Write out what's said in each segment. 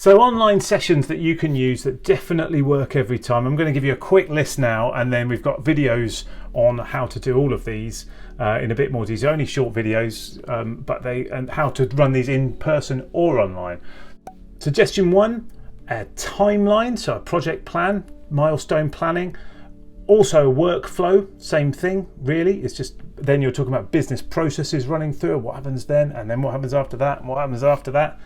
So online sessions that you can use that definitely work every time. I'm going to give you a quick list now, and then we've got videos on how to do all of these in a bit more detail. Only short videos, and how to run these in person or online. Suggestion 1, a timeline, so a project plan, milestone planning. Also a workflow, same thing really. It's just then you're talking about business processes running through, what happens then, and then what happens after that, and what happens after that.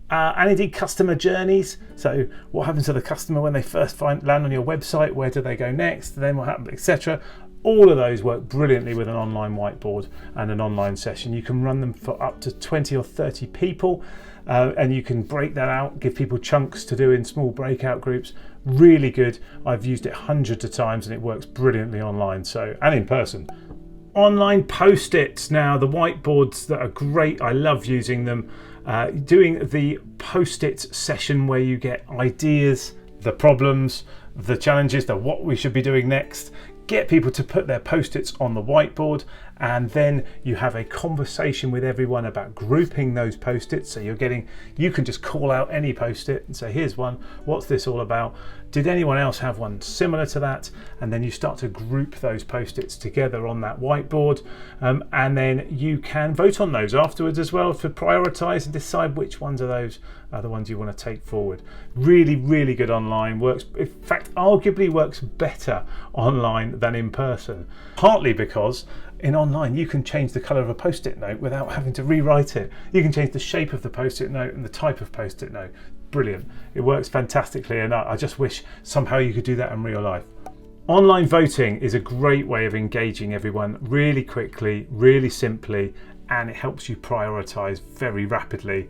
And indeed customer journeys, so what happens to the customer when they first land on your website, where do they go next, then what happens, etc. All of those work brilliantly with an online whiteboard and an online session. You can run them for up to 20 or 30 people, and you can break that out, give people chunks to do in small breakout groups. Really good. I've used it hundreds of times and it works brilliantly online, and in person. Online post-its, now the whiteboards that are great, I love using them. Doing the post-it session where you get ideas, the problems, the challenges, the what we should be doing next. Get people to put their post-its on the whiteboard, and then you have a conversation with everyone about grouping those post-its. So you can just call out any post-it and say, here's one, what's this all about? Did anyone else have one similar to that? And then you start to group those post-its together on that whiteboard, and then you can vote on those afterwards as well to prioritize and decide which ones of those are the ones you want to take forward. Really, really good online. Works, in fact, arguably works better online than in person, partly because in online you can change the color of a post-it note without having to rewrite it. You can change the shape of the post-it note and the type of post-it note. Brilliant. It works fantastically, and I just wish somehow you could do that in real life. Online voting is a great way of engaging everyone really quickly, really simply, and it helps you prioritize very rapidly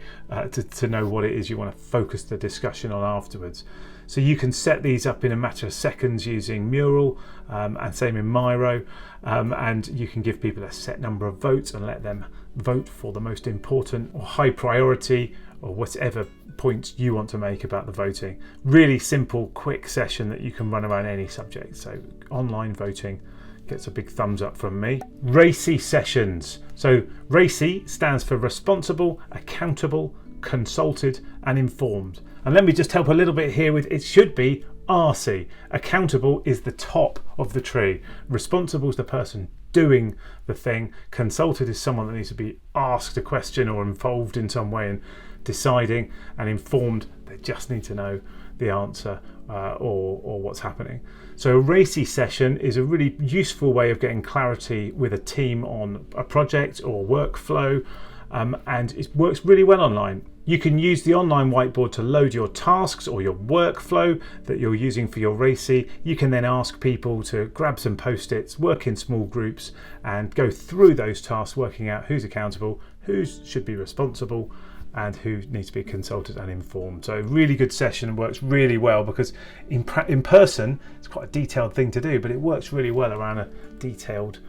to know what it is you want to focus the discussion on afterwards. So you can set these up in a matter of seconds using Mural, and same in Miro, and you can give people a set number of votes and let them vote for the most important or high priority or whatever points you want to make about the voting. Really simple, quick session that you can run around any subject. So online voting gets a big thumbs up from me. RACI sessions. So RACI stands for responsible, accountable, consulted and informed. And let me just help a little bit here with, it should be RC. Accountable is the top of the tree. Responsible is the person doing the thing. Consulted is someone that needs to be asked a question or involved in some way in deciding, and informed, they just need to know the answer or what's happening. So a RACI session is a really useful way of getting clarity with a team on a project or workflow, and it works really well online. You can use the online whiteboard to load your tasks or your workflow that you're using for your RACI. You can then ask people to grab some post-its, work in small groups and go through those tasks, working out who's accountable, who should be responsible, and who needs to be consulted and informed. So a really good session, and works really well because in person it's quite a detailed thing to do, but it works really well around a detailed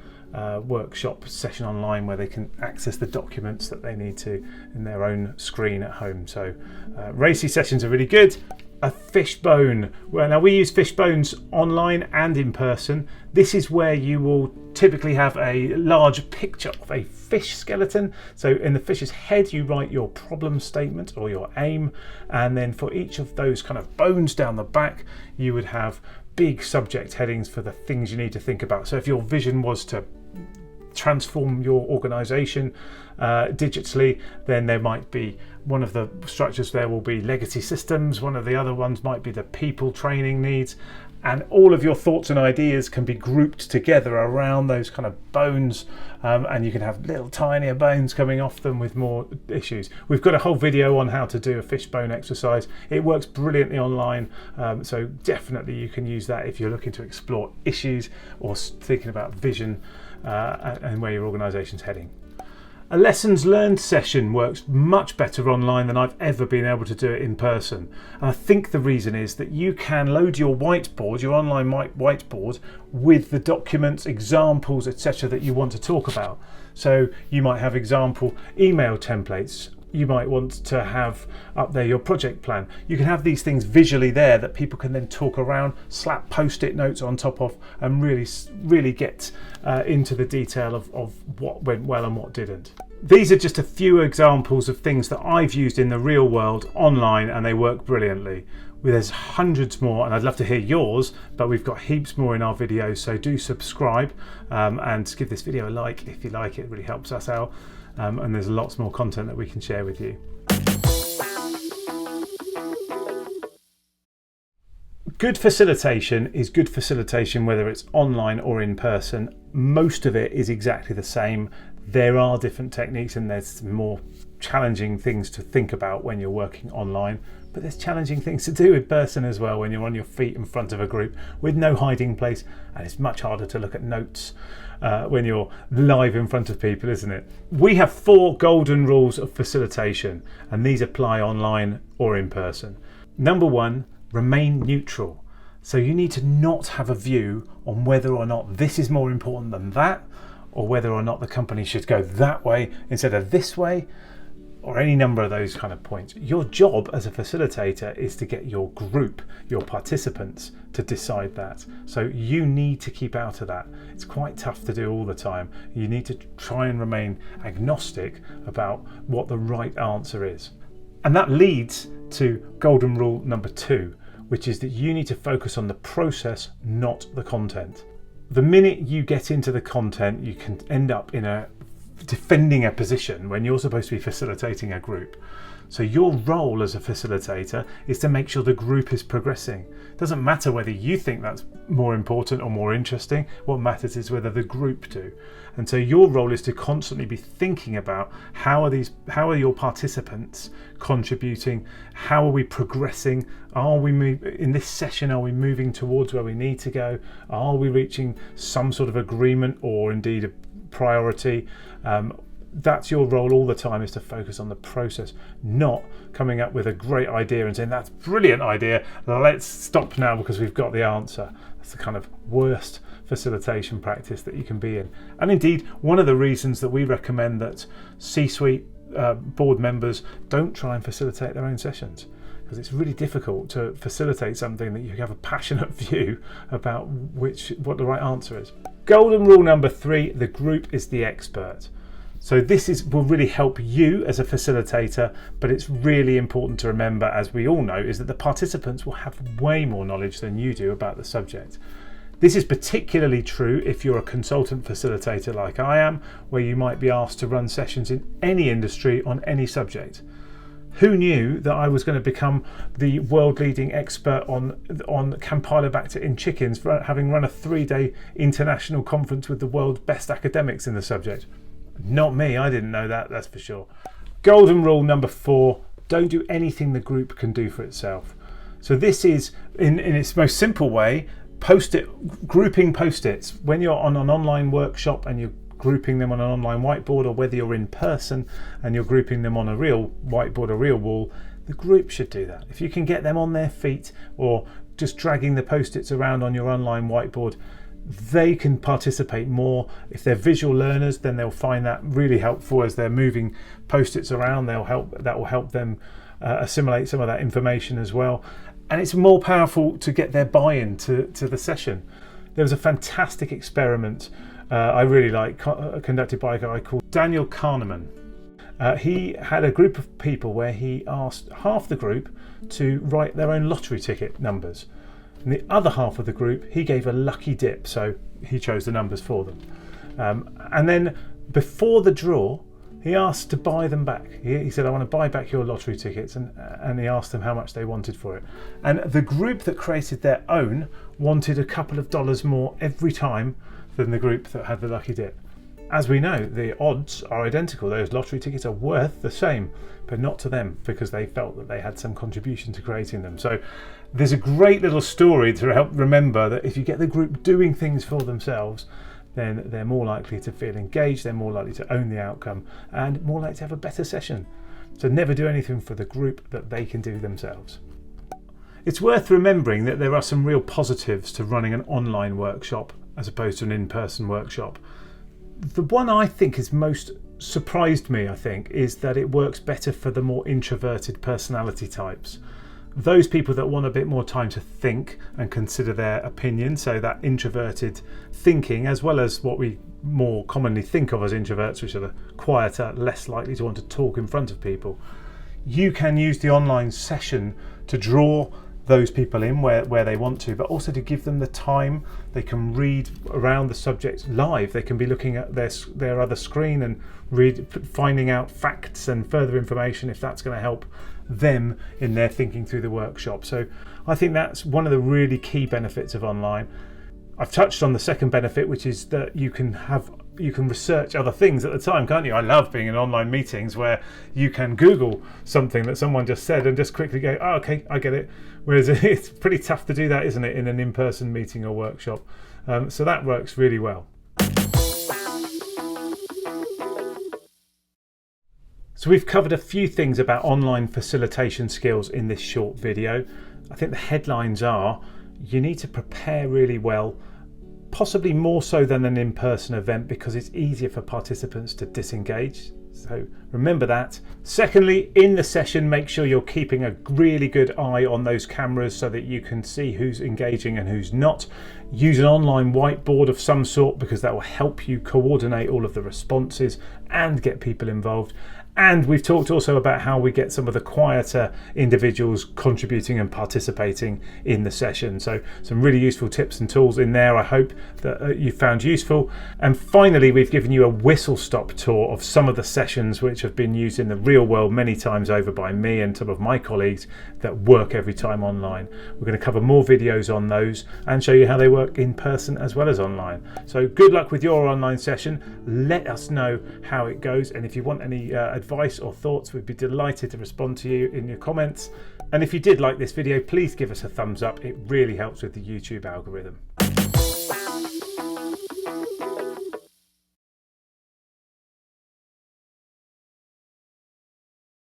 workshop session online where they can access the documents that they need to in their own screen at home. So RACI sessions are really good. A fishbone. Well, now we use fishbones online and in person. This is where you will typically have a large picture of a fish skeleton. So in the fish's head you write your problem statement or your aim, and then for each of those kind of bones down the back you would have big subject headings for the things you need to think about. So if your vision was to transform your organization digitally, then there might be one of the structures there will be legacy systems, one of the other ones might be the people training needs, and all of your thoughts and ideas can be grouped together around those kind of bones, and you can have little tinier bones coming off them with more issues. We've got a whole video on how to do a fishbone exercise. It works brilliantly online, so definitely you can use that if you're looking to explore issues or thinking about vision and where your organisation's heading. A lessons learned session works much better online than I've ever been able to do it in person. And I think the reason is that you can load your whiteboard, your online whiteboard, with the documents, examples, etc. that you want to talk about. So you might have example email templates, You might want to have up there your project plan. You can have these things visually there that people can then talk around, slap post-it notes on top of, and really get into the detail of what went well and what didn't. These are just a few examples of things that I've used in the real world online, and they work brilliantly. There's hundreds more, and I'd love to hear yours, but we've got heaps more in our videos, so do subscribe and give this video a like if you like it. It really helps us out, and there's lots more content that we can share with you. Good facilitation is good facilitation whether it's online or in person. Most of it is exactly the same. There are different techniques and there's more challenging things to think about when you're working online, but there's challenging things to do in person as well when you're on your feet in front of a group with no hiding place, and it's much harder to look at notes when you're live in front of people, isn't it? We have 4 golden rules of facilitation, and these apply online or in person. Number 1, remain neutral. So you need to not have a view on whether or not this is more important than that, or whether or not the company should go that way instead of this way, or any number of those kind of points. Your job as a facilitator is to get your group, your participants, to decide that. So you need to keep out of that. It's quite tough to do all the time. You need to try and remain agnostic about what the right answer is. And that leads to golden rule number 2, which is that you need to focus on the process, not the content. The minute you get into the content, you can end up in defending a position when you're supposed to be facilitating a group. So your role as a facilitator is to make sure the group is progressing. It doesn't matter whether you think that's more important or more interesting. What matters is whether the group do. And so your role is to constantly be thinking about how are your participants contributing? How are we progressing? In this session, are we moving towards where we need to go? Are we reaching some sort of agreement or indeed a priority? That's your role all the time, is to focus on the process, not coming up with a great idea and saying that's a brilliant idea, let's stop now because we've got the answer. That's the kind of worst facilitation practice that you can be in. And indeed, one of the reasons that we recommend that C-suite board members don't try and facilitate their own sessions, because it's really difficult to facilitate something that you have a passionate view about what the right answer is. Golden rule number 3, the group is the expert. So this will really help you as a facilitator, but it's really important to remember, as we all know, is that the participants will have way more knowledge than you do about the subject. This is particularly true if you're a consultant facilitator like I am, where you might be asked to run sessions in any industry on any subject. Who knew that I was going to become the world leading expert on Campylobacter in chickens, for having run a 3-day international conference with the world's best academics in the subject? Not me, I didn't know that, that's for sure. Golden rule number 4, don't do anything the group can do for itself. So this is, in its most simple way, grouping post-its. When you're on an online workshop and you're grouping them on an online whiteboard, or whether you're in person and you're grouping them on a real whiteboard, a real wall, the group should do that. If you can get them on their feet or just dragging the post-its around on your online whiteboard, they can participate more. If they're visual learners, then they'll find that really helpful as they're moving post-its around. That will help them assimilate some of that information as well. And it's more powerful to get their buy-in to the session. There was a fantastic experiment I really like, conducted by a guy called Daniel Kahneman. He had a group of people where he asked half the group to write their own lottery ticket numbers. And the other half of the group, he gave a lucky dip, so he chose the numbers for them. And then before the draw, he asked to buy them back. He said, I want to buy back your lottery tickets, and he asked them how much they wanted for it. And the group that created their own wanted a couple of dollars more every time than the group that had the lucky dip. As we know, the odds are identical. Those lottery tickets are worth the same, but not to them, because they felt that they had some contribution to creating them. So there's a great little story to help remember that if you get the group doing things for themselves, then they're more likely to feel engaged, they're more likely to own the outcome, and more likely to have a better session. So never do anything for the group that they can do themselves. It's worth remembering that there are some real positives to running an online workshop as opposed to an in-person workshop. The one I think is most surprised me, I think, is that it works better for the more introverted personality types. Those people that want a bit more time to think and consider their opinion, so that introverted thinking, as well as what we more commonly think of as introverts, which are the quieter, less likely to want to talk in front of people. You can use the online session to draw those people in where they want to, but also to give them the time. They can read around the subject live. They can be looking at their other screen and finding out facts and further information if that's going to help them in their thinking through the workshop. So I think that's one of the really key benefits of online. I've touched on the second benefit, which is that you can research other things at the time, can't you? I love being in online meetings where you can Google something that someone just said and just quickly go, oh, okay, I get it. Whereas it's pretty tough to do that, isn't it, in an in-person meeting or workshop? So that works really well. So we've covered a few things about online facilitation skills in this short video. I think the headlines are, you need to prepare really well, possibly more so than an in-person event because it's easier for participants to disengage. So remember that. Secondly, in the session, make sure you're keeping a really good eye on those cameras so that you can see who's engaging and who's not. Use an online whiteboard of some sort because that will help you coordinate all of the responses and get people involved. And we've talked also about how we get some of the quieter individuals contributing and participating in the session. So some really useful tips and tools in there, I hope that you found useful. And finally, we've given you a whistle-stop tour of some of the sessions which have been used in the real world many times over by me and some of my colleagues that work every time online. We're going to cover more videos on those and show you how they work in person as well as online. So good luck with your online session. Let us know how it goes, and if you want any advice or thoughts, we'd be delighted to respond to you in your comments. And if you did like this video, please give us a thumbs up. It really helps with the YouTube algorithm.